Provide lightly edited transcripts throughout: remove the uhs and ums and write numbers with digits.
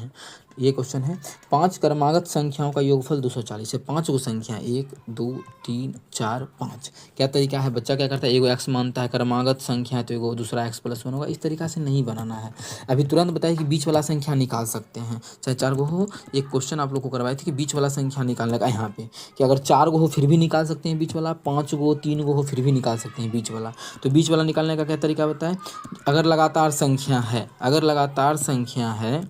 हैं। ये क्वेश्चन है 5 क्रमागत संख्याओं का योगफल 240 है। 5 को संख्या 1 2 3 4 5। क्या तरीका है, बच्चा क्या करता है, एगो x मानता है क्रमागत संख्या है तो एगो दूसरा x+1 होगा। इस तरीका से नहीं बनाना है। अभी तुरंत बताइए कि बीच वाला संख्या निकाल सकते हैं, चाहे 4 गो हो। एक क्वेश्चन आप लोग को करवाए थे कि बीच वाला संख्या निकालने का, यहाँ पे कि अगर 4 गो हो फिर भी निकाल सकते हैं बीच वाला, 5 गो 3 गो हो फिर भी निकाल सकते हैं बीच वाला। तो बीच वाला निकालने का क्या तरीका बताएं। अगर लगातार संख्या है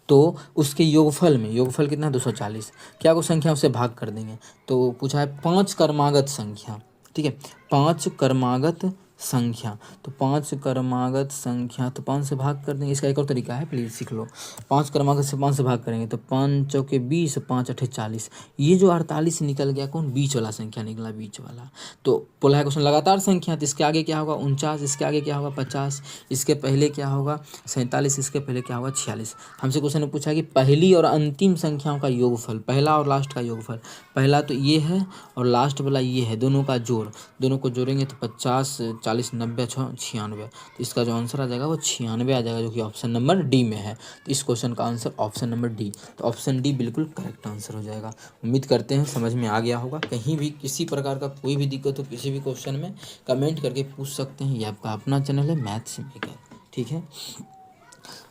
तो उसके योगफल में, योगफल कितना है 240, क्या को संख्या उससे भाग कर देंगे। तो पूछा है 5 क्रमागत संख्या, ठीक है, 5 क्रमागत संख्या, तो 5 क्रमागत संख्या तो 5 से भाग कर देंगे। इसका एक और तरीका है, प्लीज़ सीख लो। 5 क्रमागत से 5 से भाग करेंगे तो 5 चौके 20, 5 अठे 40। ये जो 48 निकल गया, कौन, बीच वाला संख्या निकला, बीच वाला। तो बोला है क्वेश्चन लगातार संख्या, तो इसके आगे क्या होगा 49, इसके आगे क्या होगा 50, इसके पहले क्या होगा 47, इसके पहले क्या होगा 46। हमसे क्वेश्चन में पूछा कि पहली और अंतिम संख्याओं का योगफल, पहला और लास्ट का योगफल, पहला तो ये है और लास्ट वाला ये है, दोनों का जोड़, दोनों को जोड़ेंगे तो 50 40 90 96। तो इसका जो आंसर आ जाएगा वो 96 आ जाएगा, जो कि ऑप्शन नंबर डी में है। तो इस क्वेश्चन का आंसर ऑप्शन नंबर डी, तो ऑप्शन डी बिल्कुल करेक्ट आंसर हो जाएगा। उम्मीद करते हैं समझ में आ गया होगा। कहीं भी किसी प्रकार का कोई भी दिक्कत हो किसी भी क्वेश्चन में कमेंट करके पूछ सकते हैं। ये आपका अपना चैनल है मैथ्स मेकर, ठीक है।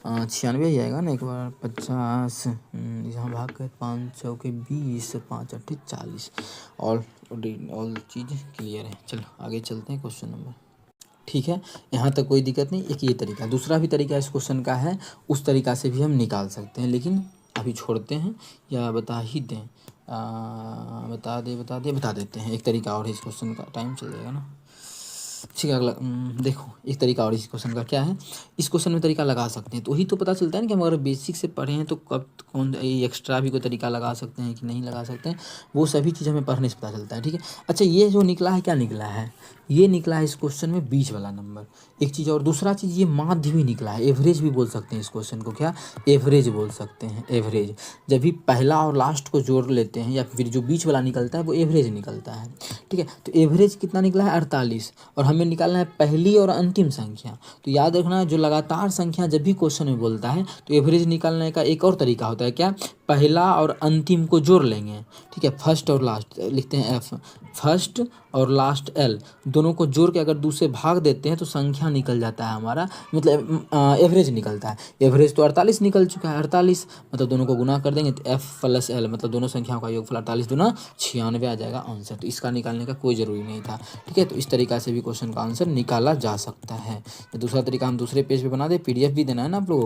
96 ही आएगा ना, एक बार 50 यहाँ भाग कर 5 चौके 20, 5 अट्ठे 40। ऑल चीज़ क्लियर है। चलो आगे चलते हैं क्वेश्चन नंबर, ठीक है। यहाँ तक कोई दिक्कत नहीं। एक ये तरीका, दूसरा भी तरीका इस क्वेश्चन का है, उस तरीका से भी हम निकाल सकते हैं, लेकिन अभी छोड़ते हैं या बता ही दें, बता देते हैं। एक तरीका और है, इस क्वेश्चन का टाइम चल जाएगा ना, ठीक है। अगला देखो, एक तरीका और इस क्वेश्चन का क्या है, इस क्वेश्चन में तरीका लगा सकते हैं तो वही तो पता चलता है ना कि हम अगर बेसिक से पढ़े हैं तो कब कौन एक्स्ट्रा भी कोई तरीका लगा सकते हैं कि नहीं लगा सकते हैं, वो सभी चीज़ हमें पढ़ने से पता चलता है, ठीक है। अच्छा, ये जो निकला है, क्या निकला है, ये निकला है इस क्वेश्चन में बीच वाला नंबर, एक चीज़। और दूसरा चीज़, ये माध्य भी निकला है, एवरेज भी बोल सकते हैं इस क्वेश्चन को, क्या, एवरेज बोल सकते हैं। एवरेज जब भी पहला और लास्ट को जोड़ लेते हैं या फिर जो बीच वाला निकलता है वो एवरेज निकलता है, ठीक है। तो एवरेज कितना निकला है 48, और हमें निकालना है पहली और अंतिम संख्या। तो याद रखना, जो लगातार संख्या जब भी क्वेश्चन में बोलता है तो एवरेज निकालने का एक और तरीका होता है, क्या, पहला और अंतिम को जोड़ लेंगे, ठीक है। फर्स्ट और लास्ट लिखते हैं एफ, फर्स्ट और लास्ट एल, दोनों को जोड़ के अगर दूसरे भाग देते हैं तो संख्या निकल जाता है हमारा, मतलब एवरेज निकलता है। एवरेज तो 48 निकल चुका है, 48 मतलब दोनों को गुना कर देंगे तो एफ प्लस एल, मतलब दोनों संख्याओं का योगफल 48 दूना 96 आ जाएगा आंसर। तो इसका निकालने का कोई ज़रूरी नहीं था, ठीक है। तो इस तरीका से भी क्वेश्चन का आंसर निकाला जा सकता है। दूसरा तरीका हम दूसरे पेज पे बना दे, PDF भी देना है ना आप लोगों को।